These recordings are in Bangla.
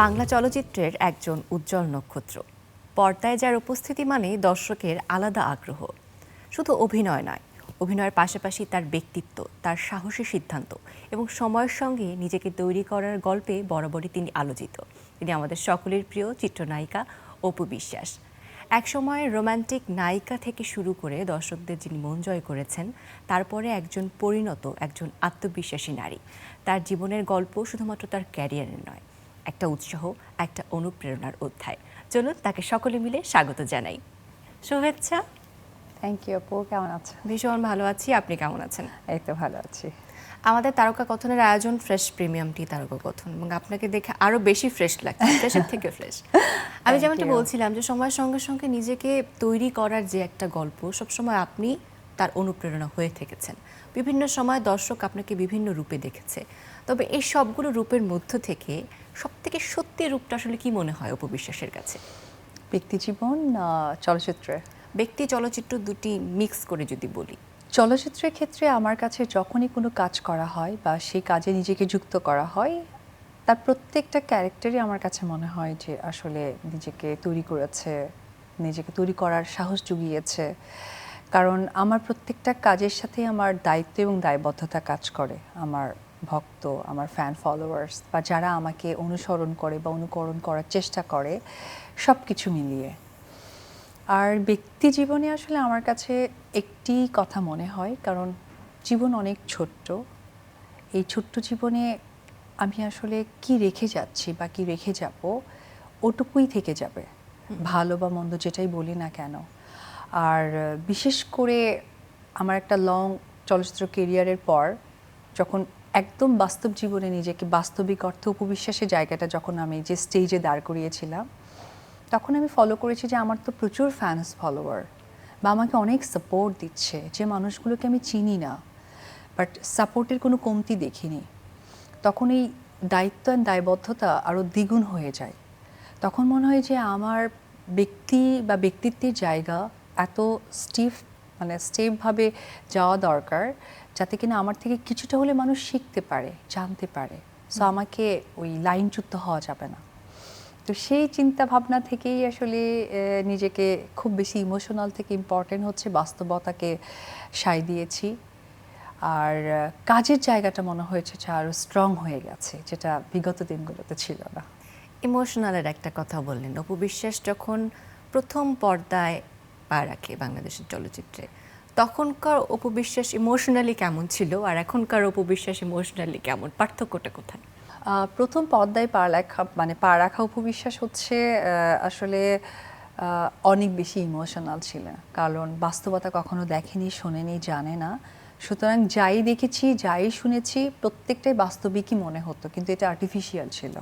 বাংলা চলচ্চিত্রের একজন উজ্জ্বল নক্ষত্র। পর্দায় যার উপস্থিতি মানে দর্শকের আলাদা আগ্রহ। শুধু অভিনয় নয়, অভিনয়ের পাশাপাশি তার ব্যক্তিত্ব, তার সাহসী সিদ্ধান্ত এবং সময়ের সঙ্গে নিজেকে তৈরি করার গল্পে বরাবরই তিনি আলোচিত। তিনি আমাদের সকলের প্রিয় চিত্রনায়িকা অপু বিশ্বাস। একসময় রোমান্টিক নায়িকা থেকে শুরু করে দর্শকদের যিনি মন জয় করেছেন, তারপরে একজন পরিণত, একজন আত্মবিশ্বাসী নারী। তার জীবনের গল্প শুধুমাত্র তার ক্যারিয়ারের নয়, একটা উৎসাহ, একটা অনুপ্রেরণার অধ্যায়। চলুন তাকে সকলে মিলে স্বাগত জানাই। শুভেচ্ছা। থ্যাংক ইউ আপু, কেমন আছেন? ভীষণ ভালো আছি, আপনি কেমন আছেন? এই তো ভালো আছি। আমাদের তারকা কথনের আয়োজন ফ্রেশ প্রিমিয়াম টি তারকা কথন, এবং আপনাকে দেখে আরো বেশি ফ্রেশ লাগছে, ফ্রেশের থেকে ফ্রেশ। আমি যেমনটা বলছিলাম যে সময়ের সঙ্গে সঙ্গে নিজেকে তৈরি করার যে একটা গল্প, সবসময় আপনি তার অনুপ্রেরণা হয়ে থেকেছেন। বিভিন্ন সময় দর্শক আপনাকে বিভিন্ন রূপে দেখেছে, তবে এই সবগুলো রূপের মধ্য থেকে সবথেকে সত্যি রূপটা আসলে কি মনে হয় অপু বিশ্বাসের কাছে? ব্যক্তিজীবন চলচ্চিত্রে? ব্যক্তি চলচ্চিত্র দুটি মিক্স করে যদি বলি। চলচ্চিত্রের ক্ষেত্রে আমার কাছে যখনই কোনো কাজ করা হয় বা সেই কাজে নিজেকে যুক্ত করা হয়, তার প্রত্যেকটা ক্যারেক্টারই আমার কাছে মনে হয় যে আসলে নিজেকে তৈরি করেছে, নিজেকে তৈরি করার সাহস জুগিয়েছে। কারণ আমার প্রত্যেকটা কাজের সাথে আমার দায়িত্ব এবং দায়বদ্ধতা কাজ করে। আমার ভক্ত, আমার ফ্যান ফলোয়ার্স বা যারা আমাকে অনুসরণ করে বা অনুকরণ করার চেষ্টা করে, সব কিছু মিলিয়ে। আর ব্যক্তি জীবনে আসলে আমার কাছে একটি কথা মনে হয়, কারণ জীবন অনেক ছোট্ট। এই ছোট্ট জীবনে আমি আসলে কি রেখে যাচ্ছি বা কি রেখে যাব, ওটুকুই থেকে যাবে, ভালো বা মন্দ যেটাই বলি না কেন। আর বিশেষ করে আমার একটা লং চলচ্চিত্র কেরিয়ারের পর যখন একদম বাস্তব জীবনে নিজেকে বাস্তবিক অর্থে উপবিশ্বাসের জায়গাটা যখন আমি যে স্টেজে দাঁড় করিয়েছিলাম, তখন আমি ফলো করেছি যে আমার তো প্রচুর ফ্যান্স ফলোয়ার বা আমাকে অনেক সাপোর্ট দিচ্ছে, যে মানুষগুলোকে আমি চিনি না, বাট সাপোর্টের কোনো কমতি দেখিনি। তখন এই দায়িত্ব আর দায়বদ্ধতা আরও দ্বিগুণ হয়ে যায়। তখন মনে হয় যে আমার ব্যক্তি বা ব্যক্তিত্বের জায়গা এত স্টেপভাবে যাওয়া দরকার, যাতে কিনা আমার থেকে কিছুটা হলে মানুষ শিখতে পারে, জানতে পারে। সো আমাকে ওই লাইনচ্যুত হওয়া যাবে না। তো সেই চিন্তা ভাবনা থেকেই আসলে নিজেকে খুব বেশি ইমোশনাল থেকে ইম্পর্টেন্ট হচ্ছে বাস্তবতাকে সায় দিয়েছি। আর কাজের জায়গাটা মনে হয়েছে যে আরও স্ট্রং হয়ে গেছে, যেটা বিগত দিনগুলোতে ছিল না। ইমোশনালের একটা কথা বললেন, অপু বিশ্বাস যখন প্রথম পর্দায় পা রাখে বাংলাদেশের চলচ্চিত্রে, তখনকার অপু বিশ্বাস ইমোশনালি কেমন ছিল আর এখনকার অপু বিশ্বাস ইমোশনালি কেমন, পার্থক্যটা কোথায়? প্রথম পর্দায় পা রাখা উপবিশ্বাস হচ্ছে আসলে অনেক বেশি ইমোশনাল ছিল, কারণ বাস্তবতা কখনো দেখেনি, শোনেনি, জানে না। সুতরাং যাই দেখেছি, যাই শুনেছি, প্রত্যেকটাই বাস্তবিকই মনে হতো, কিন্তু এটা আর্টিফিশিয়াল ছিল।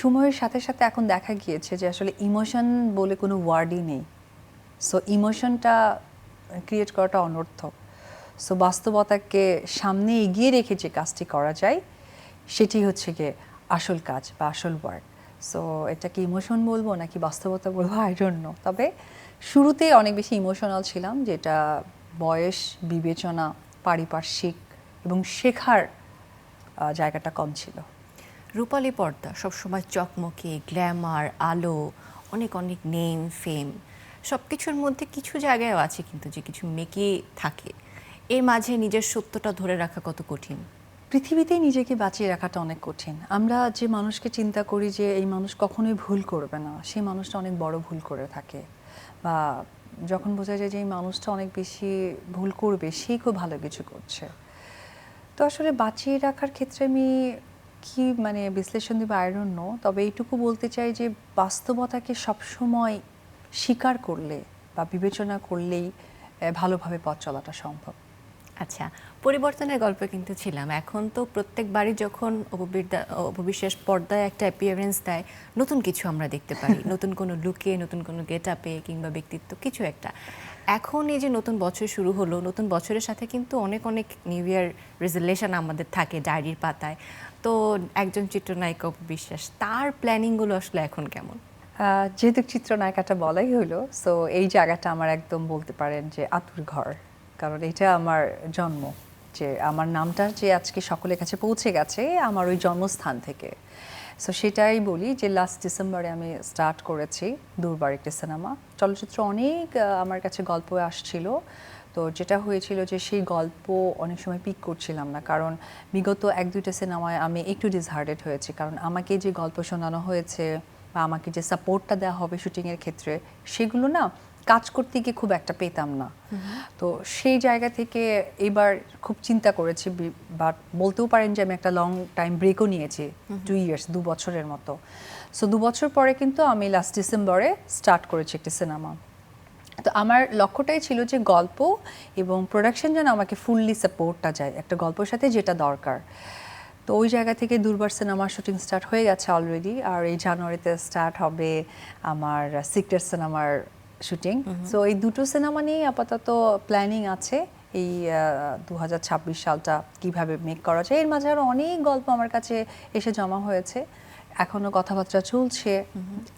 সময়ের সাথে সাথে এখন দেখা গিয়েছে যে আসলে ইমোশন বলে কোনো ওয়ার্ডই নেই। সো ইমোশনটা ক্রিয়েট করাটা অনর্থক। সো বাস্তবতাকে সামনে এগিয়ে রেখে যে কাজটি করা যায়, সেটি হচ্ছে গিয়ে আসল কাজ বা আসল ওয়ার্ক। সো এটাকে ইমোশন বলবো নাকি বাস্তবতা বলবো, আই ডোন্ট নো। তবে শুরুতে অনেক বেশি ইমোশনাল ছিলাম, যেটা বয়স, বিবেচনা, পারিপার্শ্বিক এবং শেখার জায়গাটা কম ছিল। রূপালী পর্দা সবসময় চকমকে, গ্ল্যামার, আলো, অনেক অনেক নেম, ফেম, সব কিছুর মধ্যে কিছু জায়গায়ও আছে কিন্তু যে কিছু মেকি থাকে। এর মাঝে নিজের সত্যটা ধরে রাখা কত কঠিন। পৃথিবীতেই নিজেকে বাঁচিয়ে রাখাটা অনেক কঠিন। আমরা যে মানুষকে চিন্তা করি যে এই মানুষ কখনোই ভুল করবে না, সেই মানুষটা অনেক বড় ভুল করে থাকে। বা যখন বোঝা যায় যে এই মানুষটা অনেক বেশি ভুল করবে, সেই খুব ভালো কিছু করছে। তো আসলে বাঁচিয়ে রাখার ক্ষেত্রে আমি কি বিশ্লেষণ দেবো, আই ডোন্ট নো। তবে এইটুকু বলতে চাই যে বাস্তবতাকে সবসময় স্বীকার করলে বা বিবেচনা করলেই ভালোভাবে পথ চলাটা সম্ভব। আচ্ছা, পরিবর্তনের গল্প কিন্তু ছিলাম। এখন তো প্রত্যেকবারই যখন অপু বিশ্বাস পর্দায় একটা অ্যাপিয়ারেন্স দেয়, নতুন কিছু আমরা দেখতে পারি, নতুন কোনো লুকে, নতুন কোনো গেট আপে কিংবা ব্যক্তিত্ব কিছু একটা। এখন এই যে নতুন বছর শুরু হলো, নতুন বছরের সাথে কিন্তু অনেক অনেক নিউ ইয়ার রেজুলেশন আমাদের থাকে ডায়েরির পাতায়। তো একজন চিত্রনায়িকা অপু বিশ্বাস, তার প্ল্যানিংগুলো আসলে এখন কেমন? যেহেতু চিত্রনায়িকাটা বলাই হলো, সো এই জায়গাটা আমার একদম বলতে পারেন যে আতুর ঘর, কারণ এটা আমার জন্ম। যে আমার নামটা যে আজকে সকলের কাছে পৌঁছে গেছে আমার ওই জন্মস্থান থেকে। সো সেটাই বলি যে লাস্ট ডিসেম্বরে আমি স্টার্ট করেছি দুর্বার একটি সিনেমা। চলচ্চিত্র অনেক আমার কাছে গল্প আসছিল, তো যেটা হয়েছিল যে সেই গল্প অনেক সময় পিক করছিলাম না, কারণ বিগত 1-2টা সিনেমায় আমি একটু ডিসহার্টেড হয়েছি, কারণ আমাকে যে গল্প শোনানো হয়েছে বা আমাকে যে সাপোর্টটা দেওয়া হবে শুটিংয়ের ক্ষেত্রে সেগুলো না কাজ করতে গিয়ে খুব একটা পেতাম না। তো সেই জায়গা থেকে এবার খুব চিন্তা করেছি, বাট বলতেও পারেন যে আমি একটা লং টাইম ব্রেকও নিয়েছি, 2 ইয়ার্স, 2 বছরের মতো। সো 2 বছর পরে কিন্তু আমি লাস্ট ডিসেম্বরে স্টার্ট করেছি একটি সিনেমা। তো আমার লক্ষ্যটাই ছিল যে গল্প এবং প্রোডাকশন যেন আমাকে ফুললি সাপোর্টটা যায় একটা গল্পের সাথে, যেটা দরকার। তো ওই জায়গা থেকে দুর্বার সিনেমার শুটিং স্টার্ট হয়ে গেছে অলরেডি, আর এই জানুয়ারিতে স্টার্ট হবে আমার সিক্রেট সিনেমার শুটিং। সো এই দুটো সিনেমা নিয়েই আপাতত প্ল্যানিং আছে, এই 2026 সালটা কিভাবে মেক করা যায়। এর মাঝে আরও অনেক গল্প আমার কাছে এসে জমা হয়েছে, এখনো কথাবার্তা চলছে,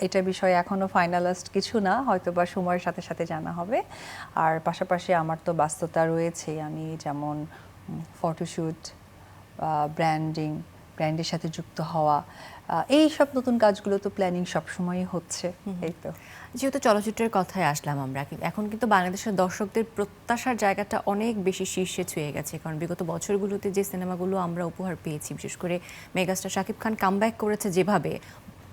এটা বিষয়ে এখনো ফাইনালাইজড কিছু না, হয়তো বা সময়ের সাথে সাথে জানা হবে। আর পাশাপাশি আমার তো ব্যস্ততা রয়েছেই, আমি যেমন ফটোশ্যুট, ব্র্যান্ডের সাথে যুক্ত হওয়া, এই সব নতুন কাজগুলো তো প্ল্যানিং সবসময়ই হচ্ছে। এই তো যেহেতু চলচ্চিত্রের কথায় আসলাম আমরা, এখন কিন্তু বাংলাদেশের দর্শকদের প্রত্যাশার জায়গাটা অনেক বেশি শীর্ষে ছুঁয়ে গেছে, কারণ বিগত বছরগুলোতে যে সিনেমাগুলো আমরা উপহার পেয়েছি, বিশেষ করে মেগাস্টার শাকিব খান কামব্যাক করেছে যেভাবে,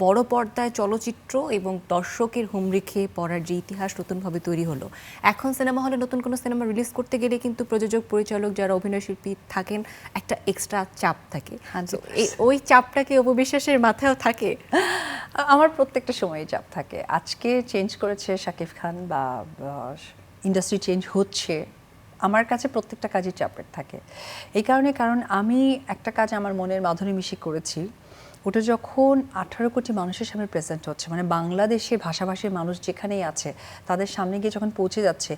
বড় পর্দায় চলচ্চিত্র এবং দর্শকের হুমড়ি খেয়ে পড়ার যে ইতিহাস নতুনভাবে তৈরি হলো, এখন সিনেমা হলে নতুন কোনো সিনেমা রিলিজ করতে গেলে কিন্তু প্রযোজক পরিচালক যারা অভিনয় শিল্পী থাকেন একটা এক্সট্রা চাপ থাকে। তো ওই চাপটা কি অপবিশ্বাসের মাথায়ও থাকে? আমার প্রত্যেকটা সময় চাপ থাকে। আজকে চেঞ্জ করেছে শাকিব খান বা ইন্ডাস্ট্রি চেঞ্জ হচ্ছে, আমার কাছে প্রত্যেকটা কাজই চাপের থাকে। এই কারণ আমি একটা কাজ আমার মনের মাধুরী মিশি করেছি, ওটা যখন 18 কোটি মানুষের সামনে প্রেজেন্ট হচ্ছে, মানে বাংলাদেশে ভাষাভাষীর মানুষ যেখানেই আছে তাদের সামনে গিয়ে যখন পৌঁছে যাচ্ছে,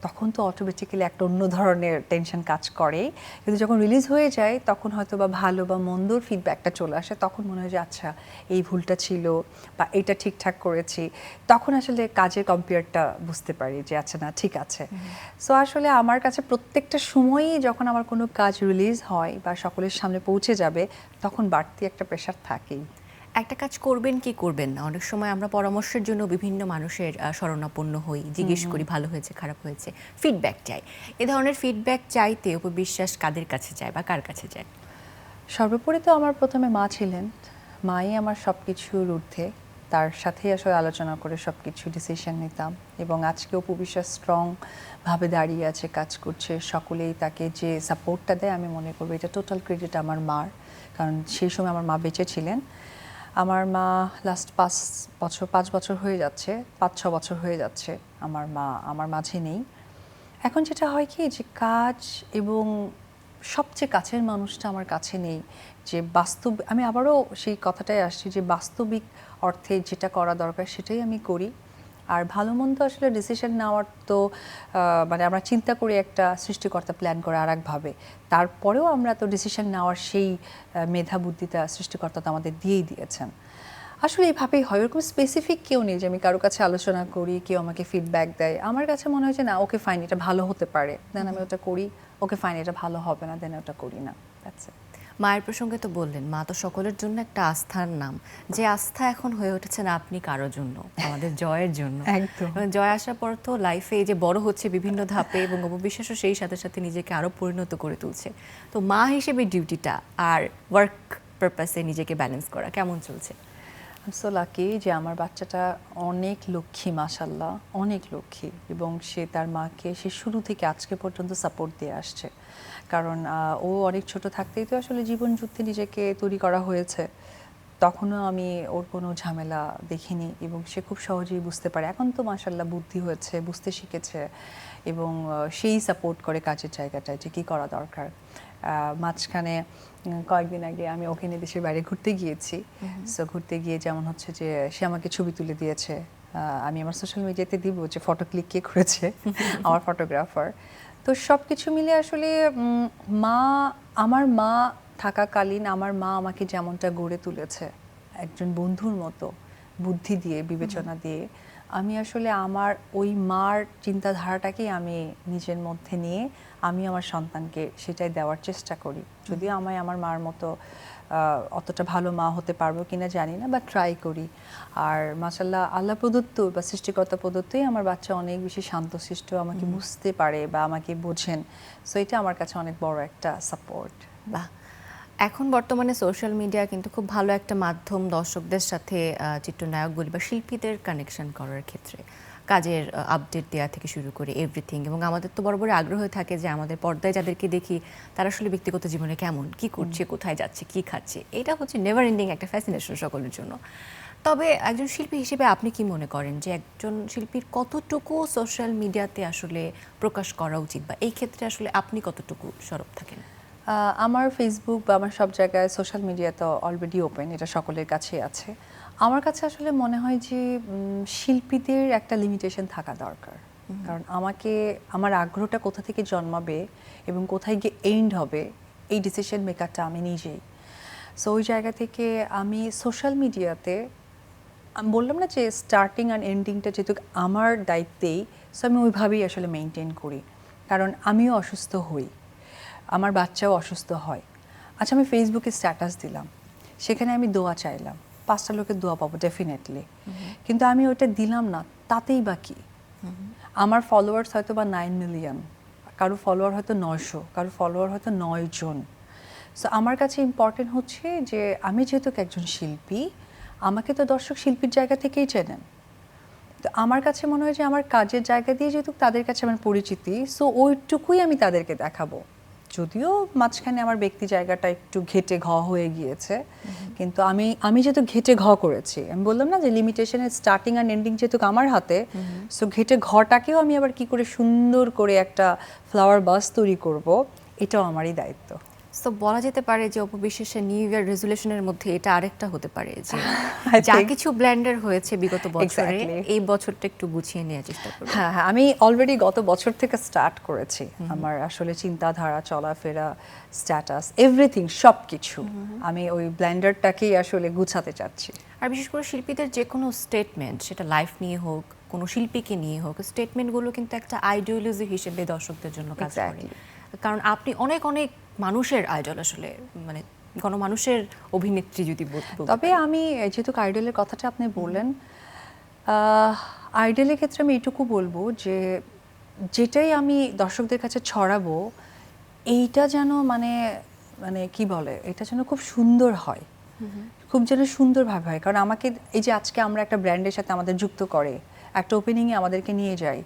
তখন তো অটোমেটিক্যালি একটা অন্য ধরনের টেনশন কাজ করে। কিন্তু যখন রিলিজ হয়ে যায় তখন হয়তো বা ভালো বা মন্দর ফিডব্যাকটা চলে আসে, তখন মনে হয় যে আচ্ছা এই ভুলটা ছিল বা এইটা ঠিকঠাক করেছি, তখন আসলে কাজের কম্পেয়ারটা বুঝতে পারি যে আচ্ছা না ঠিক আছে। সো আসলে আমার কাছে প্রত্যেকটা সময়ই যখন আমার কোনো কাজ রিলিজ হয় বা সকলের সামনে পৌঁছে যাবে, তখন বাড়তি একটা প্রেশার থাকেই। একটা কাজ করবেন কি করবেন না, অনেক সময় আমরা পরামর্শের জন্য বিভিন্ন মানুষের শরণাপন্ন হই, জিজ্ঞেস করি ভালো হয়েছে খারাপ হয়েছে, ফিডব্যাক চাই। এ ধরনের ফিডব্যাক চাইতে উপবিশ্বাস কাদের কাছে যায় বা কার কাছে যায়? সর্বোপরি তো আমার প্রথমে মা ছিলেন, মাই আমার সব কিছুর ঊর্ধ্বে, তার সাথেই আসলে আলোচনা করে সব কিছু ডিসিশন নিতাম। এবং আজকে উপবিশ্বাস স্ট্রংভাবে দাঁড়িয়ে আছে, কাজ করছে, সকলেই তাকে যে সাপোর্টটা দেয় আমি মনে করবো এটা টোটাল ক্রেডিট আমার মার, কারণ সেই সময় আমার মা বেঁচে ছিলেন। আমার মা লাস্ট 5 বছর হয়ে যাচ্ছে, 5-6 বছর হয়ে যাচ্ছে আমার মা আমার মাঝে নেই। এখন যেটা হয় কি যে কাজ এবং সবচেয়ে কাছের মানুষটা আমার কাছে নেই, যে বাস্তব, আমি আবারও সেই কথাটাই আসছি যে বাস্তবিক অর্থে যেটা করা দরকার সেটাই আমি করি। আর ভালো মন্দ আসলে ডিসিশন নেওয়ার তো মানে আমরা চিন্তা করি একটা, সৃষ্টিকর্তা প্ল্যান করে আর একভাবে, তারপরেও আমরা তো ডিসিশন নেওয়ার সেই মেধা বুদ্ধিটা সৃষ্টিকর্তা তো আমাদের দিয়েই দিয়েছেন। আসলে এইভাবেই হয়, ওরকম স্পেসিফিক কেউ নেই যে আমি কারো কাছে আলোচনা করি, কেউ আমাকে ফিডব্যাক দেয়। আমার কাছে মনে হয় যে না, ওকে ফাইন, এটা ভালো হতে পারে, দেন আমি ওটা করি, ওকে ফাইন এটা ভালো হবে না, দেন ওটা করি না, দ্যাটস ইট। মায়ের প্রসঙ্গে তো বললেন, মা তো সকলের জন্য একটা আস্থার নাম, যে আস্থা এখন হয়ে উঠেছে না আপনি কারো জন্য, আমাদের জয়ের জন্য। একদম। জয় আসার পর তো লাইফে এই যে বড় হচ্ছে বিভিন্ন ধাপে, এবং অপবিশ্বাসও সেই সাথে সাথে নিজেকে আরো পরিণত করে তুলছে। তো মা হিসেবে ডিউটিটা আর ওয়ার্ক পারপাসে নিজেকে ব্যালেন্স করা কেমন চলছে? সো লাকি যে আমার বাচ্চাটা অনেক লক্ষ্মী, মাশাল্লাহ অনেক লক্ষ্মী, এবং সে তার মাকে সে শুরু থেকে আজকে পর্যন্ত সাপোর্ট দিয়ে আসছে। কারণ ও অনেক ছোট থাকতেই তো আসলে জীবন যুদ্ধে নিজেকে তৈরি করা হয়েছে, তখনও আমি ওর কোনো ঝামেলা দেখিনি, এবং সে খুব সহজেই বুঝতে পারে। এখন তো মাশাল্লাহ বুদ্ধি হয়েছে, বুঝতে শিখেছে, এবং সেই সাপোর্ট করে কাজের জায়গাটায় যে কী করা দরকার। মাঝখানে কয়েকদিন আগে আমি ওকে নিয়ে দেশের বাইরে ঘুরতে গিয়েছি। সো ঘুরতে গিয়ে যেমন হচ্ছে যে সে আমাকে ছবি তুলে দিয়েছে, আমি আমার সোশ্যাল মিডিয়াতে দিব যে ফটো ক্লিক কে করেছে, আমার ফটোগ্রাফার। তো সব কিছু মিলে আসলে আমার মা থাকাকালীন আমার মা আমাকে যেমনটা গড়ে তুলেছে, একজন বন্ধুর মতো বুদ্ধি দিয়ে, বিবেচনা দিয়ে আমি আসলে আমার ওই মার চিন্তাধারাটাকেই আমি নিজের মধ্যে নিয়ে আমি আমার সন্তানকে সেটাই দেওয়ার চেষ্টা করি। যদিও আমি আমার মার মতো অতটা ভালো মা হতে পারবো কিনা জানি না, বা ট্রাই করি। আর মাশাআল্লাহ আল্লাহ প্রদত্ত বা সৃষ্টিকর্তা প্রদত্তই আমার বাচ্চা অনেক বেশি শান্তশিষ্ট, আমাকে বুঝতে পারে বা আমাকে বোঝেন। সো এটা আমার কাছে অনেক বড় একটা সাপোর্ট। বাহ! এখন বর্তমানে সোশ্যাল মিডিয়া কিন্তু খুব ভালো একটা মাধ্যম দর্শকদের সাথে চিত্রনায়ক বলি বা শিল্পীদের কানেকশন করার ক্ষেত্রে। কাজের আপডেট দেওয়া থেকে শুরু করে এভরিথিং, এবং আমাদের তো বড় বড় আগ্রহ থাকে যে আমাদের পর্দায় যাদেরকে দেখি তারা আসলে ব্যক্তিগত জীবনে কেমন, কি করছে, কোথায় যাচ্ছে, কি খাচ্ছে। এটা হচ্ছে নেভার এন্ডিং একটা ফ্যাসিনেশন সকলের জন্য। তবে একজন শিল্পী হিসেবে আপনি কি মনে করেন যে একজন শিল্পীর কতটুকু সোশ্যাল মিডিয়াতে আসলে প্রকাশ করা উচিত, বা এই ক্ষেত্রে আসলে আপনি কতটুকু সরব থাকেন? আমার ফেসবুক বা আমার সব জায়গায় সোশ্যাল মিডিয়া তো অলরেডি ওপেন, এটা সকলের কাছেই আছে। আমার কাছে আসলে মনে হয় যে শিল্পীদের একটা লিমিটেশন থাকা দরকার। কারণ আমাকে আমার আগ্রহটা কোথা থেকে জন্মাবে এবং কোথায় গিয়ে এন্ড হবে, এই ডিসিশন মেকারটা আমি নিজেই। সো ওই জায়গা থেকে আমি সোশ্যাল মিডিয়াতে, আমি বললাম না যে স্টার্টিং অ্যান্ড এন্ডিংটা যেহেতু আমার দায়িত্বেই, সো আমি ওইভাবেই আসলে মেনটেন করি। কারণ আমিও অসুস্থ হই, আমার বাচ্চাও অসুস্থ হয়। আচ্ছা, আমি ফেসবুকে স্ট্যাটাস দিলাম, সেখানে আমি দোয়া চাইলাম, 5টা লোকের দোয়া পাবো ডেফিনেটলি, কিন্তু আমি ওটা দিলাম না, তাতেই বা কি? আমার ফলোয়ার্স হয়তো বা 9 মিলিয়ন, কারো ফলোয়ার হয়তো 900, কারো ফলোয়ার হয়তো 9 জন। সো আমার কাছে ইম্পর্টেন্ট হচ্ছে যে আমি যেহেতু একজন শিল্পী, আমাকে তো দর্শক শিল্পীর জায়গা থেকেই চেনেন। তো আমার কাছে মনে হয় যে আমার কাজের জায়গা দিয়ে যেহেতু তাদের কাছে আমার পরিচিতি, সো ওইটুকুই আমি তাদেরকে দেখাবো। যদিও মাঝখানে আমার ব্যক্তি জায়গাটা একটু ঘেটে ঘ হয়ে গিয়েছে, কিন্তু আমি যেহেতু ঘেটে ঘ করেছি, আমি বললাম না যে লিমিটেশনের স্টার্টিং আর এন্ডিং যেহেতু আমার হাতে, সো ঘেটে ঘটাকেও আমি আবার কি করে সুন্দর করে একটা ফ্লাওয়ার বাস তৈরি করব, এটাও আমারই দায়িত্ব। তো বলা যেতে পারে যে অপবিশ্বাসের নিউ ইয়ার রেজুলেশনের মধ্যে এটা আরেকটা হতে পারে যে I যা think- কিছু ব্ল্যান্ডার হয়েছে বিগত বছরে, Exactly. এই বছরটা একটু গুছিয়ে নেওয়ার চেষ্টা করব। হ্যাঁ হ্যাঁ, আমি অলরেডি গত বছর থেকে স্টার্ট করেছি আমার আসলে চিন্তাধারা, চলাফেরা, স্ট্যাটাস, এভরিথিং সব কিছু আমি ওই ব্লেন্ডারটাকেই আসলে গুছাতে চাচ্ছি। আর বিশেষ করে শিল্পীদের যে কোনো স্টেটমেন্ট, সেটা লাইফ নিয়ে হোক, কোনো শিল্পীকে নিয়ে হোক, স্টেটমেন্টগুলো কিন্তু একটা আইডিওলজি হিসেবে দর্শকদের জন্য কাজ করে। Exactly. কারণ আপনি অনেক অনেক মানুষের আইডল আসলে, মানে গণমানুষের অভিনেত্রী যদি বলতে তবে আমি যেহেতু আইডলের কথাটা আপনি বললেন, আইডলের ক্ষেত্রে আমি এটুকু বলবো যে যেটাই আমি দর্শকদের কাছে ছড়াবো, এইটা যেন মানে মানে কি বলে, এটা যেন খুব সুন্দর হয়, খুব যেন সুন্দরভাবে হয়। কারণ আমাকে এই যে আজকে আমরা একটা ব্র্যান্ডের সাথে আমাদের যুক্ত করে একটা ওপেনিংয়ে আমাদেরকে নিয়ে যায়,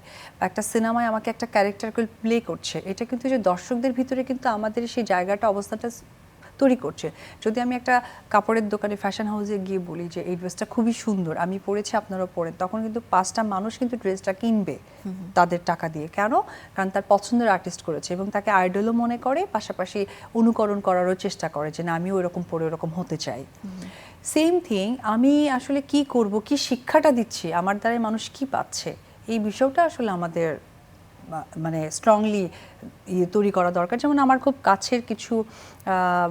একটা সিনেমায় আমাকে একটা ক্যারেক্টারকে প্লে করছে, এটা কিন্তু যে দর্শকদের ভিতরে কিন্তু আমাদের সেই জায়গাটা, অবস্থাটা তৈরি করছে। যদি আমি একটা কাপড়ের দোকানে, ফ্যাশন হাউসে গিয়ে বলি যে এই ড্রেসটা খুবই সুন্দর, আমি পরেছি, আপনারাও পরেন, তখন কিন্তু 5টা মানুষ কিন্তু ড্রেসটা কিনবে তাদের টাকা দিয়ে। কেন? কারণ তার পছন্দের আর্টিস্ট করেছে এবং তাকে আইডলও মনে করে, পাশাপাশি অনুকরণ করারও চেষ্টা করে যে না, আমিও ওরকম পরে ওরকম হতে চাই। সেম থিং, আমি আসলে কি করব, কি শিক্ষাটা দিচ্ছি, আমার দ্বারা মানুষ কি পাচ্ছে, এই বিষয়টা আসলে আমাদের মানে স্ট্রংলি তৈরি করা দরকার। যেমন আমার খুব কাছের কিছু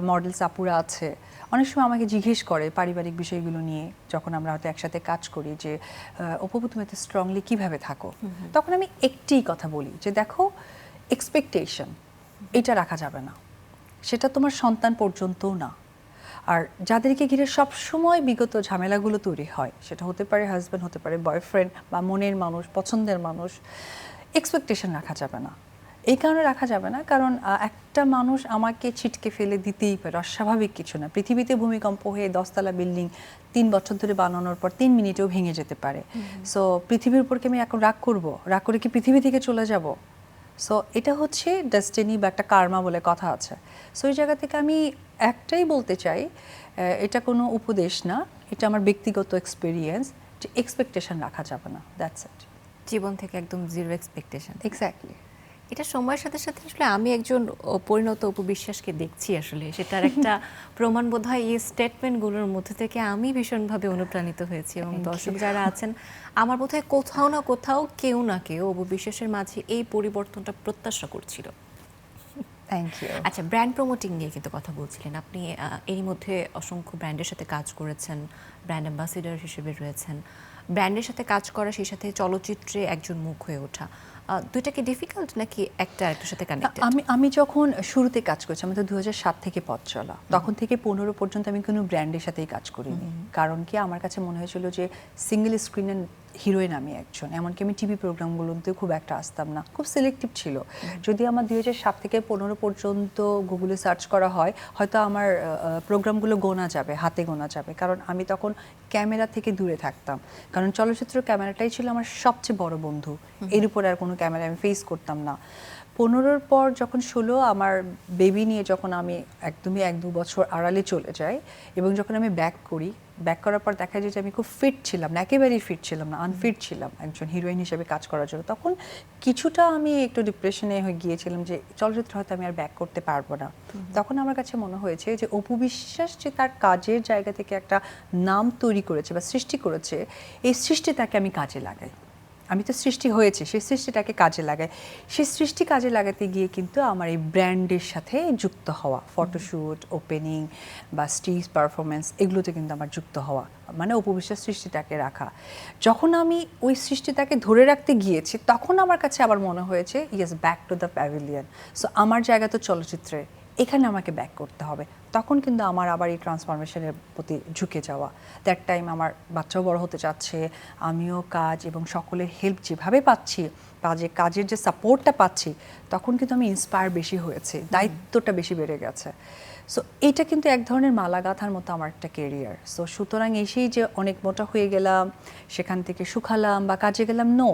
মডেলস আপুরা আছে, অনেক সময় আমাকে জিজ্ঞেস করে পারিবারিক বিষয়গুলো নিয়ে, যখন আমরা হয়তো একসাথে কাজ করি, যে অপু তুমি এত স্ট্রংলি কীভাবে থাকো, তখন আমি একটি কথা বলি যে দেখো, এক্সপেকটেশন এটা রাখা যাবে না, সেটা তোমার সন্তান পর্যন্তও না। আর যাদেরকে ঘিরে সব সময় বিগত ঝামেলাগুলো তৈরি হয়, সেটা হতে পারে হাজব্যান্ড, হতে পারে বয়ফ্রেন্ড বা মনের মানুষ, পছন্দের মানুষ, এক্সপেকটেশন রাখা যাবে না। এই কারণে রাখা যাবে না কারণ একটা মানুষ আমাকে ছিটকে ফেলে দিতেই পারে, অস্বাভাবিক কিছু না। পৃথিবীতে ভূমিকম্প হয়ে 10তলা বিল্ডিং 3 বছর ধরে বানানোর পর 3 মিনিটেও ভেঙে যেতে পারে। সো পৃথিবীর উপর কি আমি এখন রাগ করব? রাগ করে কি পৃথিবী থেকে চলে যাব? সো এটা হচ্ছে ডেস্টিনি বা একটা কার্মা বলে কথা আছে। সো এই জায়গা থেকে আমি একটাই বলতে চাই, এটা কোনো উপদেশ না, এটা আমার ব্যক্তিগত এক্সপিরিয়েন্স, যে এক্সপেকটেশন রাখা যাবে না, দ্যাটস ইট। জীবন থেকে একদম জিরো এক্সপেকটেশন। এক্স্যাক্টলি। এটা সময়ের সাথে সাথে আসলে আমি একজন পরিণত উপবিশ্বাসকে দেখছি আসলে, সেটার একটা প্রমাণ বোধহয় এই স্টেটমেন্টগুলোর মধ্যে থেকে আমি ভীষণভাবে অনুপ্রাণিত হয়েছি, এবং দর্শক যারা আছেন আমার বোধহয় কোথাও না কোথাও কেউ না কেউ উপবিশ্বাসের মাঝে এই পরিবর্তনটা প্রত্যাশা করছিল। Thank you. আচ্ছা, ব্র্যান্ড প্রমোটিং নিয়ে কিন্তু কথা বলছিলেন আপনি, এরই মধ্যে অসংখ্য ব্র্যান্ডের সাথে কাজ করেছেন, ব্র্যান্ড অ্যাম্বাসিডর হিসেবে রয়েছেন। ব্র্যান্ডের সাথে কাজ করা, সেই সাথে চলচ্চিত্রে একজন মুখ হয়ে ওঠা, দুইটা কি ডিফিকাল্ট নাকি একটা আরেকটার সাথে কানেক্টেড? আমি যখন শুরুতে কাজ করছি, আমি তো 2007 থেকে পথ চলা, তখন থেকে 15 পর্যন্ত আমি কোনো ব্র্যান্ডের সাথেই কাজ করিনি। কারণ কি, আমার কাছে মনে হয়েছিল যে সিঙ্গেল স্ক্রিনের হিরোইন আমি একজন, এমনকি আমি টিভি প্রোগ্রামগুলোতে খুব একটা আসতাম না, খুব সিলেক্টিভ ছিল। যদি আমার 2007 থেকে 15 পর্যন্ত গুগলে সার্চ করা হয়, হয়তো আমার প্রোগ্রামগুলো গোনা যাবে, হাতে গোনা যাবে, কারণ আমি তখন ক্যামেরা থেকে দূরে থাকতাম। কারণ চলচ্চিত্র ক্যামেরাটাই ছিল আমার সবচেয়ে বড় বন্ধু, এর উপর আর কোনো ক্যামেরা আমি ফেস করতাম না। 15-র পর যখন 16 আমার বেবি নিয়ে যখন আমি একদমই 1-2 বছর আড়ালে চলে যাই, এবং যখন আমি ব্যাক করার পর দেখা যায় যে আমি খুব ফিট ছিলাম না, একেবারেই ফিট ছিলাম না, আনফিট ছিলাম একজন হিরোইন হিসেবে কাজ করার জন্য। তখন কিছুটা আমি একটু ডিপ্রেশনে হয়ে গিয়েছিলাম যে চলচ্চিত্র হয়তো আমি আর ব্যাক করতে পারবো না। তখন আমার কাছে মনে হয়েছে যে অপু বিশ্বাস যে তার কাজের জায়গা থেকে একটা নাম তৈরি করেছে বা সৃষ্টি করেছে, এই সৃষ্টি তাকে আমি কাজে লাগাই। আমি তো সৃষ্টি হয়েছে, সেই সৃষ্টিটাকে কাজে লাগাই। সেই সৃষ্টি কাজে লাগাতে গিয়ে কিন্তু আমার এই ব্র্যান্ডের সাথে যুক্ত হওয়া, ফটোশ্যুট, ওপেনিং বা স্টেজ পারফরমেন্স, এগুলোতে কিন্তু আমার যুক্ত হওয়া, মানে অপু বিশ্বাস সৃষ্টিটাকে রাখা। যখন আমি ওই সৃষ্টিটাকে ধরে রাখতে গিয়েছি, তখন আমার কাছে আবার মনে হয়েছে yes, back to the pavilion. So আমার জায়গা তো চলচ্চিত্রে, এখানে আমাকে ব্যাক করতে হবে। তখন কিন্তু আমার আবার এই ট্রান্সফরমেশনের প্রতি ঝুঁকে যাওয়া। দ্যাট টাইম আমার বাচ্চাও বড় হতে চাচ্ছে, আমিও কাজ এবং সকলের হেল্প যেভাবে পাচ্ছি, কাজের যে সাপোর্টটা পাচ্ছি, তখন কিন্তু আমি ইন্সপায়ার বেশি হয়েছে, দায়িত্বটা বেশি বেড়ে গেছে। সো এটা কিন্তু এক ধরনের মালা গাঁথার মতো আমার একটা কেরিয়ার। সো সুতরাং এসেই যে অনেক মোটা হয়ে গেলাম, সেখান থেকে শুকালাম বা কাজে গেলাম, নো।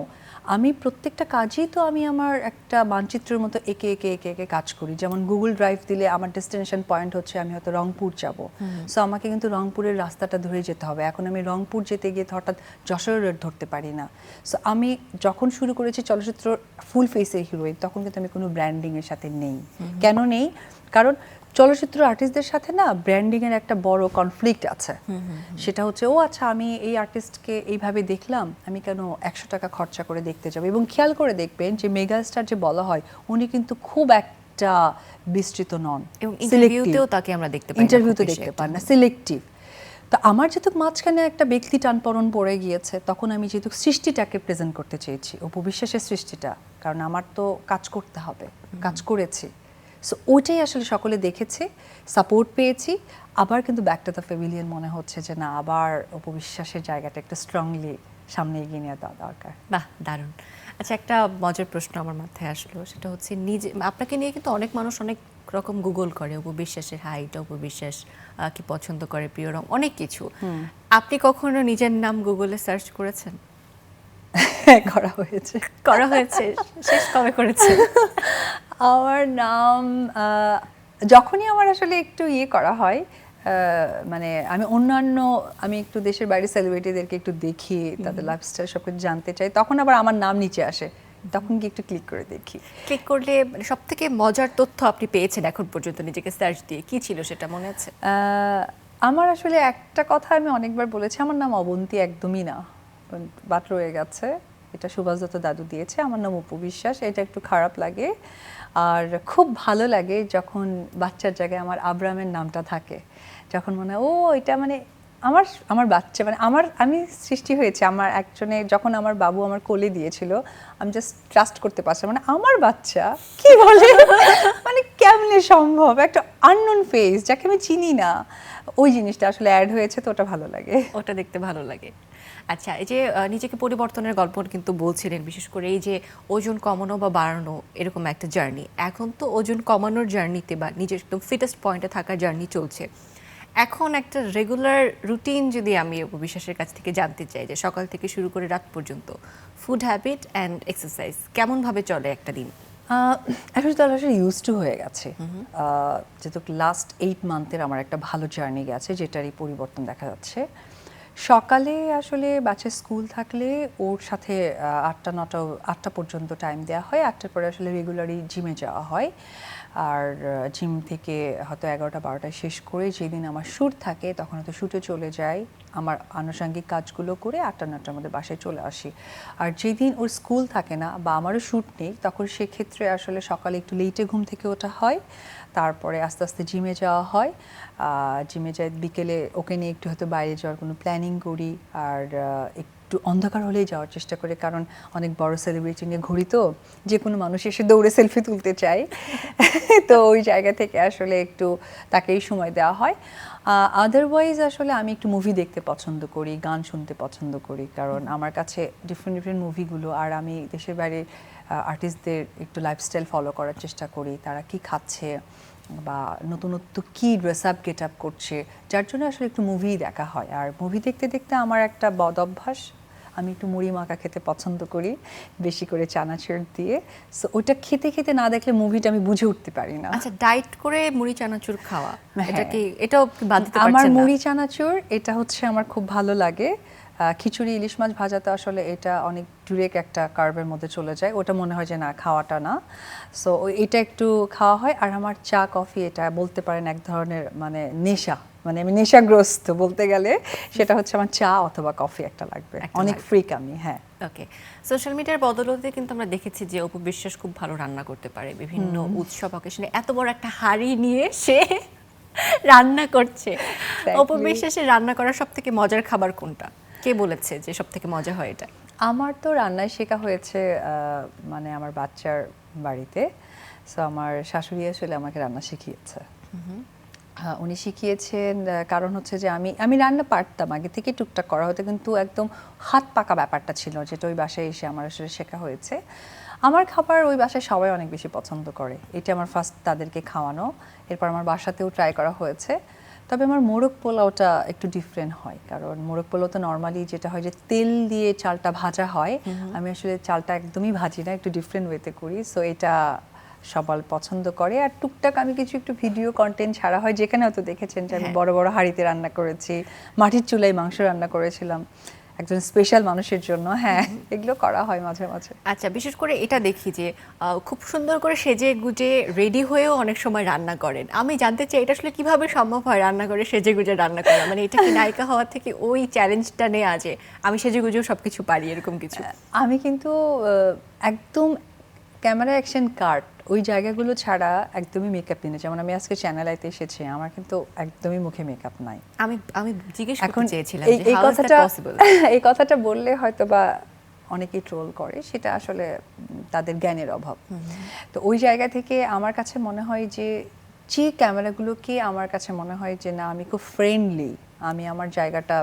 আমি প্রত্যেকটা কাজেই তো আমি আমার একটা মানচিত্রের মতো এঁকে এঁকে এঁকে এঁকে কাজ করি। যেমন গুগল ড্রাইভ দিলে আমার ডেস্টিনেশন পয়েন্ট হচ্ছে আমি হয়তো রংপুর যাব, সো আমাকে কিন্তু রংপুরের রাস্তাটা ধরে যেতে হবে। এখন আমি রংপুর যেতে গিয়ে হঠাৎ যশোর রোড ধরতে পারি না। সো আমি যখন শুরু করেছি চলচ্চিত্র ফুল ফেসের হিরোইন, তখন কিন্তু আমি কোনো ব্র্যান্ডিংয়ের সাথে নেই। কেন নেই? কারণ চলচ্চিত্র আর্টিস্টদের সাথে না ব্র্যান্ডিংয়ের একটা বড় কনফ্লিক্ট আছে। সেটা হচ্ছে, ও আচ্ছা, আমি এই আর্টিস্টকে এইভাবে দেখলাম, আমি কেন 100 টাকা খরচা করে দেখতে যাব? এবং খেয়াল করে দেখবেন যে মেগাস্টার যে বলা হয়, উনি কিন্তু খুব একটা বিস্তৃত নন, এবং ইন্টারভিউতেও তাকে আমরা দেখতে পাই না, ইন্টারভিউতে দেখতে পান না, সিলেক্টিভ। তো আমার যেহেতু মাঝখানে একটা ব্যক্তি টানপরণ পড়ে গিয়েছে, তখন আমি যেহেতু সৃষ্টিটাকে প্রেজেন্ট করতে চেয়েছি, অপু বিশ্বাসের সৃষ্টিটা, কারণ আমার তো কাজ করতে হবে, কাজ করেছি। সো ওইটাই আসলে সকলে দেখেছে, সাপোর্ট পেয়েছি। আবার কিন্তু ব্যাক টু দ্য প্যাভিলিয়ন মনে হচ্ছে যে না, আবার অপু বিশ্বাসের জায়গাটা একটু স্ট্রংলি সামনে এগিয়ে নিয়ে দেওয়া দরকার। বাহ, দারুণ। আচ্ছা, একটা মজার প্রশ্ন আমার মাথায় আসলো, সেটা হচ্ছে নিজে আপনাকে নিয়ে কিন্তু অনেক মানুষ অনেক রকম গুগল করে, অপু বিশ্বাসের হাইট, অপু বিশ্বাস কি পছন্দ করে, প্রিয় রং, অনেক কিছু। আপনি কখনো নিজের নাম গুগলে সার্চ করেছেন? করা হয়েছে। করা হয়েছে? শেষ কবে করেছে? আমার নাম যখনই আমার আসলে একটু করা হয়, মানে আমি একটু দেশের বাইরে সেলিব্রিটিদেরকে একটু দেখি, তাদের লাইফস্টাইল সব কিছু জানতে চাই, তখন আবার আমার নাম নিচে আসে, তখন কি একটু ক্লিক করে দেখি। ক্লিক করলে সব থেকে মজার তথ্য আপনি পেয়েছেন এখন পর্যন্ত নিজেকে সার্চ দিয়ে, কি ছিল সেটা মনে আছে? আমার আসলে একটা কথা আমি অনেকবার বলেছি, আমার নাম অবন্তী একদমই না, বাদ রয়ে গেছে। এটা সুভাষ দত্ত দাদু দিয়েছে। আমার নাম অপু বিশ্বাস, এটা একটু খারাপ লাগে। আর খুব ভালো লাগে যখন বাচ্চার জায়গায় আমার আব্রামের নামটা থাকে, যখন মনে হয় ও এটা মানে আমার বাচ্চা, মানে আমি সৃষ্টি হয়েছে আমার একজনে, যখন আমার বাবু আমার কোলে দিয়েছিল, আমি জাস্ট ট্রাস্ট করতে পারছিলাম, মানে আমার বাচ্চা, কি বলে মানে কেমনে সম্ভব, একটা আননোন ফেস যাকে আমি চিনি না, ওই জিনিসটা আসলে অ্যাড হয়েছে, তো ওটা ভালো লাগে, ওটা দেখতে ভালো লাগে। আচ্ছা, এই যে নিজেকে পরিবর্তনের গল্প কিন্তু বলছিলেন, বিশেষ করে এই যে ওজন কমানো বা বাড়ানো, এরকম একটা জার্নি, এখন তো ওজন কমানোর জার্নিতে বা নিজের একদম ফিটেস্ট পয়েন্টে থাকার জার্নি চলছে। এখন একটা রেগুলার রুটিন যদি আমি অপু বিশ্বাসের কাছ থেকে জানতে চাই, যে সকাল থেকে শুরু করে রাত পর্যন্ত ফুড হ্যাবিট অ্যান্ড এক্সারসাইজ কেমনভাবে চলে একটা দিন? এখন তো আসলে ইউজ টু হয়ে গেছে, যেহেতু লাস্ট 8 মান্থের আমার একটা ভালো জার্নি গেছে, যেটারই পরিবর্তন দেখা যাচ্ছে। সকালে আসলে বাচ্চার স্কুল থাকলে ওর সাথে 8টা পর্যন্ত টাইম দেওয়া হয়, 8টার পরে আসলে রেগুলারই জিমে যাওয়া হয়। আর জিম থেকে হয়তো 11টা-12টায় শেষ করে যেদিন আমার শ্যুট থাকে, তখন হয়তো শ্যুটে চলে যাই, আমার আনুষঙ্গিক কাজগুলো করে 8টা-9টার মধ্যে বাসায় চলে আসি। আর যেদিন ওর স্কুল থাকে না বা আমারও শ্যুট নেই, তখন সেক্ষেত্রে আসলে সকালে একটু লেটে ঘুম থেকে ওঠা হয়, তারপরে আস্তে আস্তে জিমে যাওয়া হয়। জিমে যাই, বিকেলে ওকে নিয়ে একটু হয়তো বাইরে যাওয়ার কোনো প্ল্যানিং করি, আর একটু অন্ধকার হলেই যাওয়ার চেষ্টা করি, কারণ অনেক বড় সেলিব্রিটি নিয়ে ঘুরি তো, যে কোনো মানুষ এসে দৌড়ে সেলফি তুলতে চায়। তো ওই জায়গা থেকে আসলে একটু তাকেই সময় দেওয়া হয়। আদারওয়াইজ আসলে আমি একটু মুভি দেখতে পছন্দ করি, গান শুনতে পছন্দ করি, কারণ আমার কাছে ডিফারেন্ট ডিফারেন্ট মুভিগুলো, আর আমি দেশের বাইরে আর্টিস্টদের একটু লাইফস্টাইল ফলো করার চেষ্টা করি, তারা কি খাচ্ছে বা নতুনত্ব কী ড্রেস আপ গেট আপ করছে, যার জন্য আসলে একটু মুভি দেখা হয়। আর মুভি দেখতে দেখতে আমার একটা বদ অভ্যাস, আমি একটু মুড়ি মাখা খেতে পছন্দ করি, বেশি করে চানাচুর দিয়ে। সো ওইটা খেতে খেতে না দেখলে মুভিটা আমি বুঝে উঠতে পারি না। আচ্ছা, ডায়েট করে মুড়ি চানাচুর খাওয়া, হ্যাঁ। এটাও কি বাদ দিতে আমার পারছেন না? মুড়ি চানাচুর এটা হচ্ছে আমার খুব ভালো লাগে। খিচুড়ি ইলিশ মাছ ভাজাতে আসলে এটা অনেক ডিরেক্ট একটা কার্বের মধ্যে চলে যায়, ওটা মনে হয় যে না, খাওয়াটা না। সো এটা একটু খাওয়া হয়। আর আমার চা কফি এটা বলতে পারেন এক ধরনের মানে নেশা, মানে আমি নেশাগ্রস্ত বলতে গেলে। সেটা হচ্ছে আমার চা অথবা কফি একটা লাগবে, অনেক ফ্রিক আমি। হ্যাঁ, ওকে। সোশ্যাল মিডিয়ার বদৌলতে কিন্তু আমরা দেখেছি যে অপু বিশ্বাস খুব ভালো রান্না করতে পারে। বিভিন্ন উৎসব অকেশনে এত বড় একটা হাঁড়ি নিয়ে সে রান্না করছে। অপু বিশ্বাসের রান্না করার সব থেকে মজার খাবার কোনটা? কে বলেছে যে সব থেকে মজা হয় এটা? আমার তো রান্নায় শেখা হয়েছে মানে আমার বাচ্চার বাড়িতে। সো আমার শাশুড়ি আসলে আমাকে রান্না শিখিয়েছে। উনি শিখিয়েছেন, কারণ হচ্ছে যে আমি রান্না পারতাম আগে থেকে, টুকটাক করা হতো, কিন্তু একদম হাত পাকা ব্যাপারটা ছিল, যেটা ওই বাসায় এসে আমার আসলে শেখা হয়েছে। আমার খাবার ওই বাসায় সবাই অনেক বেশি পছন্দ করে, এটা আমার ফার্স্ট তাদেরকে খাওয়ানো। এরপর আমার বাসাতেও ট্রাই করা হয়েছে। তবে আমার মোরগ পোলাওটা একটু ডিফারেন্ট হয়, কারণ মোরগ পোলাও তো নর্মালি যেটা হয় যে তেল দিয়ে চালটা ভাজা হয়, আমি আসলে চালটা একদমই ভাজি না, একটু ডিফারেন্ট ওয়েতে করি। সো এটা সবাই পছন্দ করে। আর টুকটাক আমি কিছু একটু ভিডিও কন্টেন্ট ছাড়া হয়, যেখানে হয়তো দেখেছেন যে আমি বড় বড় হাঁড়িতে রান্না করেছি, মাটির চুলায় মাংস রান্না করেছিলাম একজন স্পেশাল মানুষের জন্য। হ্যাঁ, এগুলো করা হয় মাঝে মাঝে। আচ্ছা, বিশেষ করে এটা দেখি যে খুব সুন্দর করে সেজে গুজে রেডি হয়েও অনেক সময় রান্না করেন। আমি জানতে চাই এটা আসলে কিভাবে সম্ভব হয় রান্না করে সেজে গুজে রান্না করা? মানে এটা কি নায়িকা হওয়ার থেকে ওই চ্যালেঞ্জটা নেওয়া যে আমি সেজে গুজেও সবকিছু পারি, এরকম কিছু? আমি কিন্তু একদম ক্যামেরা অ্যাকশন কাট ওই জায়গাগুলো ছাড়া একদমই মেকআপ নিয়ে, যেমন আমি আজকে চ্যানেল আইতে এসেছি, আমার কিন্তু একদমই মুখে মেকআপ নাই। আমি আমি জিজ্ঞেস এখন করতে চেয়েছিলাম যে এই হাউ ইজ দ্যাট কথাটা পসিবল? এই কথাটা বললে হয়তো বা অনেকেই ট্রোল করে, সেটা আসলে তাদের জ্ঞানের অভাব। তো ওই জায়গা থেকে আমার কাছে মনে হয় যে ক্যামেরাগুলোকে আমার কাছে মনে হয় যে না, আমি খুব ফ্রেন্ডলি, আমি আমার জায়গাটা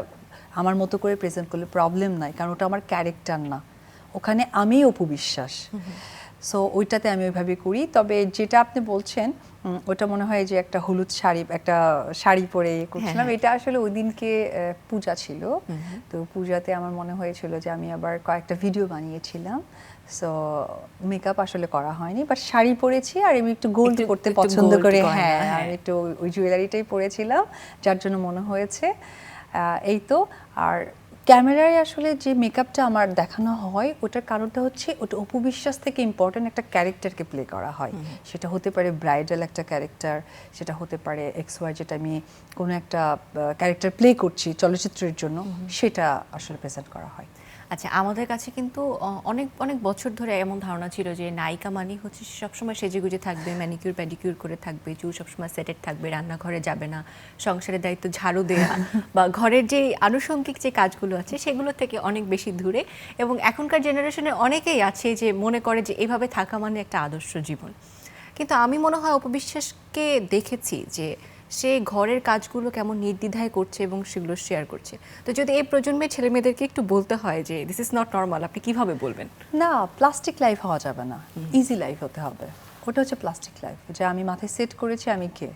আমার মতো করে প্রেজেন্ট করলে প্রবলেম নাই, কারণ ওটা আমার ক্যারেক্টার না, ওখানে আমিই অপু বিশ্বাস। সো ওইটাতে আমি ওইভাবে করি। তবে যেটা আপনি বলছেন ওটা মনে হয় যে একটা হলুদ শাড়ি, একটা শাড়ি পরে করছিলাম, এটা আসলে ওই দিনকে পূজা ছিল। তো পূজাতে আমার মনে হয়েছিল যে আমি আবার কয়েকটা ভিডিও বানিয়েছিলাম। সো মেকআপ আসলে করা হয়নি, বাট শাড়ি পরেছি, আর আমি একটু গোল্ড করতে পছন্দ করি। হ্যাঁ, আমি একটু ওই জুয়েলারিটাই পরেছিলাম, যার জন্য মনে হয়েছে। এই তো। আর ক্যামেরায় আসলে যে মেকআপটা আমার দেখানো হয়, ওটার কারণটা হচ্ছে ওটা অপু বিশ্বাস থেকে ইম্পর্টেন্ট একটা ক্যারেক্টারকে প্লে করা হয়। সেটা হতে পারে ব্রাইডাল একটা ক্যারেক্টার, সেটা হতে পারে XY, যেটা আমি কোনো একটা ক্যারেক্টার প্লে করছি চলচ্চিত্রের জন্য, সেটা আসলে প্রেজেন্ট করা হয়। আচ্ছা, আমাদের কাছে কিন্তু অনেক অনেক বছর ধরে এমন ধারণা ছিল যে নায়িকা মানে হচ্ছে সবসময় সেজেগুজে থাকবে, ম্যানিকিউর প্যাডিকিউর করে থাকবে, চুল সবসময় সেটেড থাকবে, রান্নাঘরে যাবে না, সংসারের দায়িত্ব ঝাড়ু দেয়া বা ঘরের যে আনুষঙ্গিক যে কাজগুলো আছে সেগুলো থেকে অনেক বেশি দূরে। এবং এখনকার জেনারেশনে অনেকেই আছে যে মনে করে যে এভাবে থাকা মানে একটা আদর্শ জীবন। কিন্তু আমি মনে হয় অপু বিশ্বাসকে দেখেছি যে সে ঘরের কাজগুলো কেমন নির্দ্বিধায় করছে এবং সেগুলো শেয়ার করছে। তো যদি এই প্রজন্মের ছেলে মেয়েদেরকে একটু বলতে হয় যে দিস ইজ নট নর্মাল, আপনি কিভাবে বলবেন? না, প্লাস্টিক লাইফ হওয়া যাবে না, ইজি লাইফ হতে হবে। ওটা হচ্ছে প্লাস্টিক লাইফ, যে আমি মাথায় সেট করেছি আমি কে,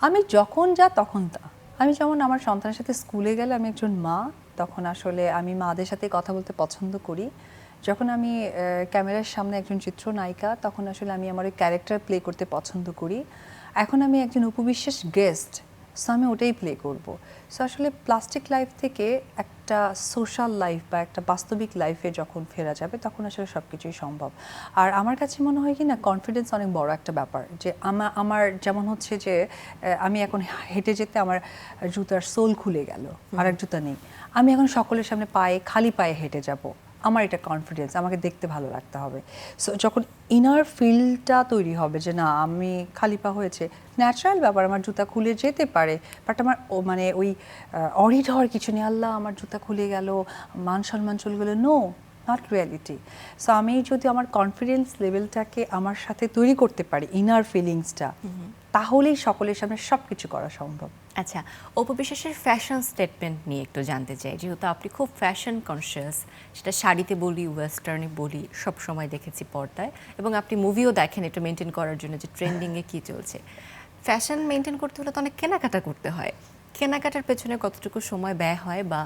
আমি যখন যা তখন তা। আমি যেমন আমার সন্তানের সাথে স্কুলে গেলে আমি একজন মা, তখন আসলে আমি মাদের সাথে কথা বলতে পছন্দ করি। যখন আমি ক্যামেরার সামনে একজন চিত্রনায়িকা, তখন আসলে আমি আমার ওই ক্যারেক্টার প্লে করতে পছন্দ করি। এখন আমি একজন উপবিশ্বাস গেস্ট, সো আমি ওটাই প্লে করব। সো আসলে প্লাস্টিক লাইফ থেকে একটা সোশ্যাল লাইফ বা একটা বাস্তবিক লাইফে যখন ফেরা যাবে, তখন আসলে সব কিছুই সম্ভব। আর আমার কাছে মনে হয় কি না, কনফিডেন্স অনেক বড় একটা ব্যাপার। যে আমার যেমন হচ্ছে যে আমি এখন হেঁটে যেতে আমার জুতার সোল খুলে গেল, আর এক জুতা নেই, আমি এখন সকলের সামনে খালি পায়ে হেঁটে যাব, আমার এটা কনফিডেন্স, আমাকে দেখতে ভালো লাগতে হবে। সো যখন ইনার ফিলটা তৈরি হবে যে না আমি খালি পা হয়েছে, ন্যাচারাল ব্যাপার, আমার জুতা খুলে যেতে পারে, বাট আমার মানে ওই অরিড হওয়ার কিছু নেই, আল্লাহ আমার জুতা খুলে গেল, মান সম্মান চলে গেলো, নো, নট রিয়ালিটি। সো আমি যদি আমার কনফিডেন্স লেভেলটাকে আমার সাথে তৈরি করতে পারি, ইনার ফিলিংসটা, তাহলেই সকলের সামনে সব কিছু করা সম্ভব। আচ্ছা, অপু বিশ্বাসের ফ্যাশন স্টেটমেন্ট নিয়ে একটু জানতে চাই, যেহেতু আপনি খুব ফ্যাশন কনসিয়াস, সেটা শাড়িতে বলি ওয়েস্টার্নে বলি সব সময় দেখেছি পর্দায়, এবং আপনি মুভিও দেখেন এটা মেনটেন করার জন্য যে ট্রেন্ডিংয়ে কী চলছে। ফ্যাশন মেনটেন করতে হলে তো অনেক কেনাকাটা করতে হয়, কেনাকাটার পেছনে কতটুকু সময় ব্যয় হয়, বা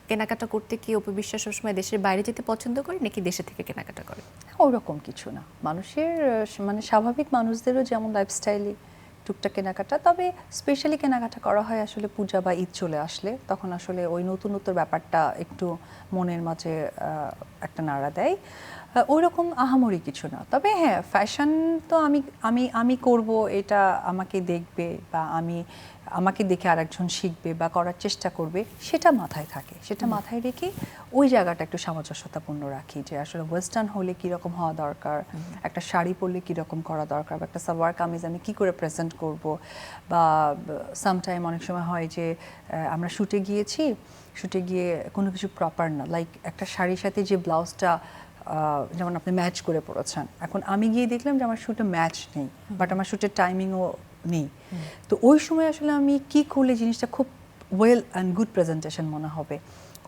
কেনাকাটা করতে কি অপু বিশ্বাস সবসময় দেশের বাইরে যেতে পছন্দ করে নাকি দেশে থেকে কেনাকাটা করে? ওরকম কিছু না, মানুষের মানে স্বাভাবিক মানুষদেরও যেমন লাইফস্টাইলে টুকটাক কেনাকাটা, তবে স্পেশালি কেনাকাটা করা হয় আসলে পূজা বা ঈদ চলে আসলে, তখন আসলে ওই নতুনত্ব ব্যাপারটা একটু মনের মাঝে একটা নাড়া দেয়। ওই রকম আহামরি কিছু না, তবে হ্যাঁ ফ্যাশন তো আমি আমি আমি করব, এটা আমাকে দেখবে বা আমাকে দেখে আরেকজন শিখবে বা করার চেষ্টা করবে, সেটা মাথায় থাকে, সেটা মাথায় রেখে ওই জায়গাটা একটু সামঞ্জস্যতাপূর্ণ রাখি যে আসলে ওয়েস্টার্ন হলে কীরকম হওয়া দরকার, একটা শাড়ি পরলে কীরকম করা দরকার, বা একটা সালোয়ার কামিজ আমি কী করে প্রেজেন্ট করব, বা সামটাইম অনেক সময় হয় যে আমরা শুটে গিয়েছি, শুটে গিয়ে কোনো কিছু প্রপার না, লাইক একটা শাড়ির সাথে যে ব্লাউজটা যেমন আপনি ম্যাচ করে পড়েছেন, এখন আমি গিয়ে দেখলাম যে আমার শুটে ম্যাচ নেই, বাট আমার শুটের টাইমিংও নেই, তো ওই সময় আসলে আমি কি করলে জিনিসটা খুব ওয়েল অ্যান্ড গুড প্রেজেন্টেশন মনে হবে,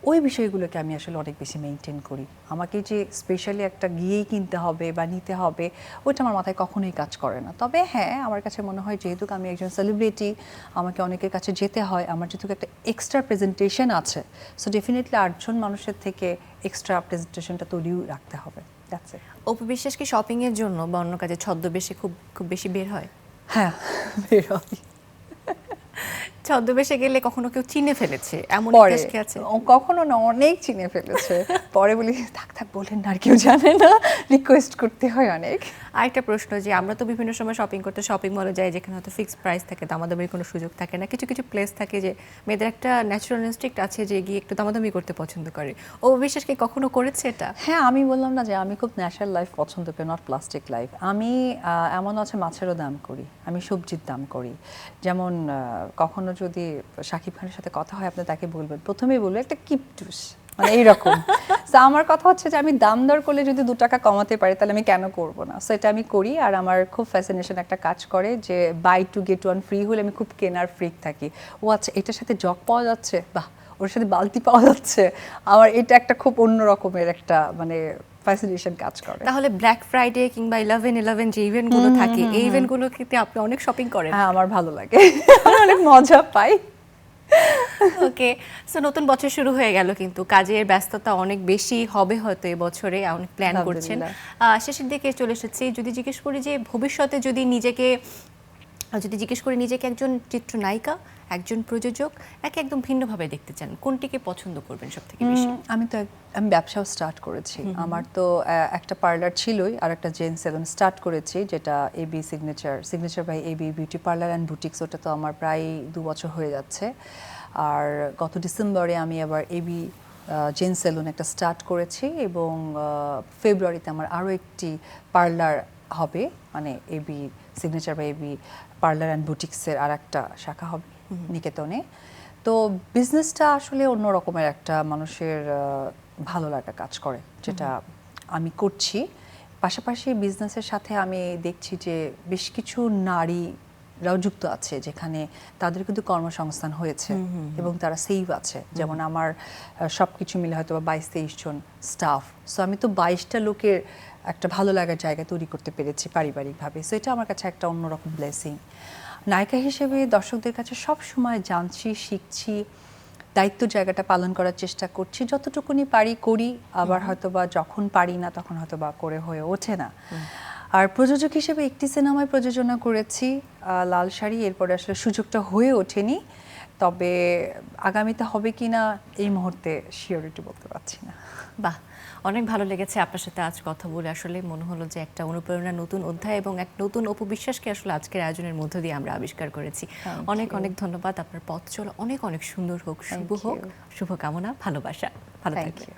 ওই বিষয়গুলোকে আমি আসলে অনেক বেশি মেনটেন করি। আমাকে যে স্পেশালি একটা গিয়েই কিনতে হবে বা নিতে হবে, ওইটা আমার মাথায় কখনোই কাজ করে না। তবে হ্যাঁ, আমার কাছে মনে হয় যেহেতু আমি একজন সেলিব্রিটি, আমাকে অনেকের কাছে যেতে হয়, আমার যেহেতু একটা এক্সট্রা প্রেজেন্টেশন আছে, সো ডেফিনেটলি 8জন মানুষের থেকে এক্সট্রা প্রেজেন্টেশনটা তৈরিও রাখতে হবে। That's it. অপু বিশ্বাস কি শপিংয়ের জন্য বা অন্য কাজে ছদ্মবেশে খুব খুব বেশি বের হয়? হ্যাঁ, বের হয়। ছদ্মবেশে গেলে কখনো কেউ চিনে ফেলেছে এমন পরে ইতিহাস কি আছে? কখনো না, অনেক চিনে ফেলেছে, পরে বলি থাক থাক বলেন না, আর কেউ জানে না, রিকোয়েস্ট করতে হয় অনেক। আরেকটা প্রশ্ন, যে আমরা তো বিভিন্ন সময় শপিং করতে শপিং মলে যাই, যেখানে হয়তো ফিক্সড প্রাইস থাকে, দামাদামির কোনো সুযোগ থাকে না, কিছু কিছু প্লেস থাকে যে মেয়েদের একটা ন্যাচারাল ইনস্টিংক্ট আছে যে গিয়ে একটু দামাদামি করতে পছন্দ করে, ও বিশ্বাস কি কখনো করেছে এটা? হ্যাঁ, আমি বললাম না যে আমি খুব ন্যাচারাল লাইফ পছন্দ করি, নট প্লাস্টিক লাইফ। আমি এমন আছে মাছেরও দাম করি, আমি সবজির দাম করি। যেমন কখনো যদি শাকিব খানের সাথে কথা হয়, আপনি তাকে বলবেন, প্রথমেই বলবেন একটা কিপটুস, মানে এইরকম। তো আমার কথা হচ্ছে যে আমি দাম দর করলে যদি 2 টাকা কমাতে পারি, তাহলে আমি কেন করব না? সো এটা আমি করি। আর আমার খুব ফ্যাসিনেশন একটা কাজ করে যে buy two get one free হলে আমি খুব কেনার ফ্রিক থাকি। ও আচ্ছা, এটার সাথে জগ পাওয়া যাচ্ছে, বাহ, ওর সাথে বালতি পাওয়া যাচ্ছে, আমার এটা একটা খুব অন্য রকমের একটা মানে ফ্যাসিনেশন কাজ করে। তাহলে ব্ল্যাক ফ্রাইডে কিংবা 11/11 যে ইভেন্টগুলো থাকে, এই ইভেন্টগুলোতে আপনি অনেক শপিং করেন? হ্যাঁ, আমার ভালো লাগে, আমি অনেক মজা পাই। ওকে, সো নতুন বছর শুরু হয়ে গেল, কিন্তু কাজের ব্যস্ততা অনেক বেশি হবে হয়তো এবছরে, অনেক প্ল্যান করছেন। শেষের দিকে চলে এসেছি, যদি জিজ্ঞেস করি যে ভবিষ্যতে যদি জিজ্ঞেস করি নিজেকে একজন চিত্রনায়িকা, একজন প্রযোজক, নাকি একদম ভিন্নভাবে দেখতে চান, কোনটিকে পছন্দ করবেন সব থেকে বেশি? আমি ব্যবসাও স্টার্ট করেছি। আমার তো একটা পার্লার ছিলই, আর একটা জেন সেলুন স্টার্ট করেছি, যেটা AB signature by AB beauty parlour and boutiques. ওটা তো আমার প্রায় 2 বছর হয়ে যাচ্ছে। আর গত ডিসেম্বরে আমি আবার এবি জেন সেলুন একটা স্টার্ট করেছি, এবং ফেব্রুয়ারিতে আমার আরও একটি পার্লার হবে, মানে AB signature by AB parlour and বুটিক্সের আর একটা শাখা হবে নিকেতনে। তো বিজনেসটা আসলে অন্য রকমের একটা মানুষের ভালো লাগা কাজ করে, যেটা আমি করছি। পাশাপাশি বিজনেসের সাথে আমি দেখছি যে বেশ কিছু নারীরাও যুক্ত আছে, যেখানে তাদের কিন্তু কর্মসংস্থান হয়েছে এবং তারা সেভ আছে। যেমন আমার সব কিছু মিলে হয়তো 22-23 জন স্টাফ, সো আমি তো 22টা লোকের একটা ভালো লাগার জায়গা তৈরি করতে পেরেছি পারিবারিকভাবে। সো এটা আমার কাছে একটা অন্যরকম ব্লেসিং। নায়িকা হিসেবে দর্শকদের কাছে সব সময় জানছি, শিখছি, দায়িত্ব জায়গাটা পালন করার চেষ্টা করছি, যতটুকুনি পারি করি, আবার হয়তোবা যখন পারি না তখন হয়তোবা করে হয়ে ওঠে না। আর প্রযোজক হিসেবে একটি সিনেমায় প্রযোজনা করেছি, লাল শাড়ি, এরপরে আসলে সুযোগটা হয়ে ওঠেনি, তবে আগামীতে হবে কিনা এই মুহূর্তে শিওরিটি বলতে পারছি না। বাহ, অনেক ভালো লেগেছে আপনার সাথে আজ কথা বলে, আসলে মনে হলো যে একটা অনুপ্রেরণার নতুন অধ্যায় এবং এক নতুন অপু বিশ্বাসকে আসলে আজকের আয়োজনের মধ্য দিয়ে আমরা আবিষ্কার করেছি। অনেক অনেক ধন্যবাদ, আপনার পথ চলা অনেক অনেক সুন্দর হোক, শুভ হোক, শুভকামনা, ভালোবাসা, ভালো থাকবেন।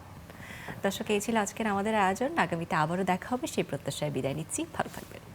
দর্শক, এই ছিল আজকের আমাদের আয়োজন। আগামীতে আবারও দেখা হবে সেই প্রত্যাশায় বিদায় নিচ্ছি। ভালো থাকবেন।